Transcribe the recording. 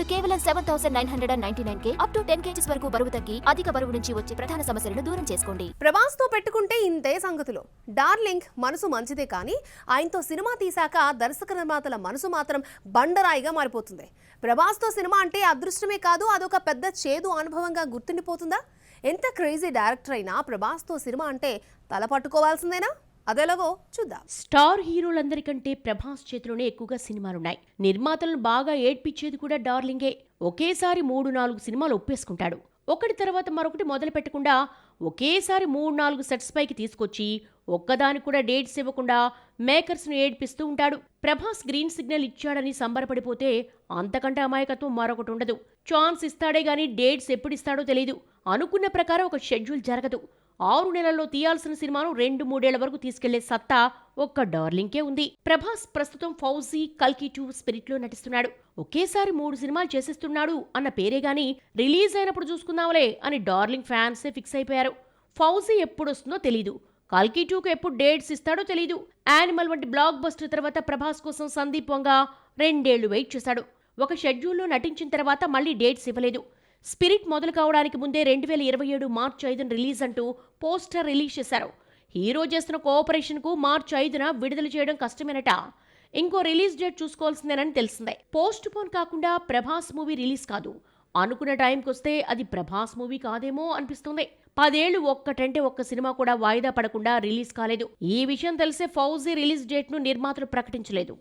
కేవలం 7,999K up to 10 kgs వరకు బరువు తగ్గి అధిక బరువు నుంచి వచ్చే ప్రధాన సమస్యలను దూరం చేసుకోండి. ప్రభాస్ తో పెట్టుకుంటే ఇంతే సంగతులు. డార్లింగ్ మనసు మంచిదే కానీ ఆయనతో సినిమా తీశాక దర్శక నిర్మాతల మనసు మాత్రం బండరాయిగా మారిపోతుంది. ప్రభాస్ తో సినిమా అంటే అదృష్టమే కాదు, అదొక పెద్ద చేదు అనుభవంగా గుర్తుండిపోతుందా? ఎంత క్రేజీ డైరెక్టర్ అయినా ప్రభాస్ తో సినిమా అంటే తల పట్టుకోవాల్సిందేనా? అదేలాగో చూద్దాం. స్టార్ హీరోలందరికంటే ప్రభాస్ చేతిలోనే ఎక్కువగా సినిమాలున్నాయి. నిర్మాతలను బాగా ఏడ్పించేది కూడా డార్లింగే. ఒకేసారి 3-4 సినిమాలు ఒప్పేసుకుంటాడు. ఒకటి తర్వాత మరొకటి మొదలు పెట్టకుండా ఒకేసారి 3-4 సెట్స్ పైకి తీసుకొచ్చి ఒక్కదానికి కూడా డేట్స్ ఇవ్వకుండా మేకర్స్ను ఏడ్పిస్తూ ఉంటాడు. ప్రభాస్ గ్రీన్ సిగ్నల్ ఇచ్చాడని సంబరపడిపోతే అంతకంటే అమాయకత్వం మరొకటి ఉండదు. ఛాన్స్ ఇస్తాడే గానీ డేట్స్ ఎప్పుడిస్తాడో తెలీదు. అనుకున్న ప్రకారం ఒక షెడ్యూల్ జరగదు. 6 నెలల్లో తీయాల్సిన సినిమాను 2-3 ఏళ్ల వరకు తీసుకెళ్లే సత్తా ఒక్క డార్లింగ్కే ఉంది. ప్రభాస్ ప్రస్తుతం ఫౌజీ, కల్కి 2, స్పిరిట్ లో నటిస్తున్నాడు. ఒకేసారి 3 సినిమాలు చేసేస్తున్నాడు అన్న పేరే గాని రిలీజ్ అయినప్పుడు చూసుకుందాంలే అని డార్లింగ్ ఫ్యాన్సే ఫిక్స్ అయిపోయారు. ఫౌజీ ఎప్పుడొస్తుందో తెలీదు, కల్కి 2కు ఎప్పుడు డేట్స్ ఇస్తాడో తెలీదు. యానిమల్ వంటి బ్లాక్ బస్టర్ తర్వాత ప్రభాస్ కోసం సందీప్ వంగ 2 ఏళ్లు వెయిట్ చేశాడు. ఒక షెడ్యూల్లో నటించిన తర్వాత మళ్లీ డేట్స్ ఇవ్వలేదు. స్పిరిట్ మొదలు కావడానికి ముందే 2027 మార్చి 5న రిలీజ్ అంటూ పోస్టర్ రిలీజ్ చేశారు. హీరో చేస్తున్న కోఆపరేషన్కు మార్చి 5న విడుదల చేయడం కష్టమేనట. ఇంకో రిలీజ్ డేట్ చూసుకోవాల్సిందేనని తెలిసిందే. పోస్ట్ పోన్ కాకుండా ప్రభాస్ మూవీ రిలీజ్ కాదు. అనుకున్న టైంకొస్తే అది ప్రభాస్ మూవీ కాదేమో అనిపిస్తుంది. 10 ఏళ్లు ఒక్కటంటే ఒక్క సినిమా కూడా వాయిదా పడకుండా రిలీజ్ కాలేదు. ఈ విషయం తెలిసే ఫౌజీ రిలీజ్ డేట్ను నిర్మాతలు ప్రకటించలేదు.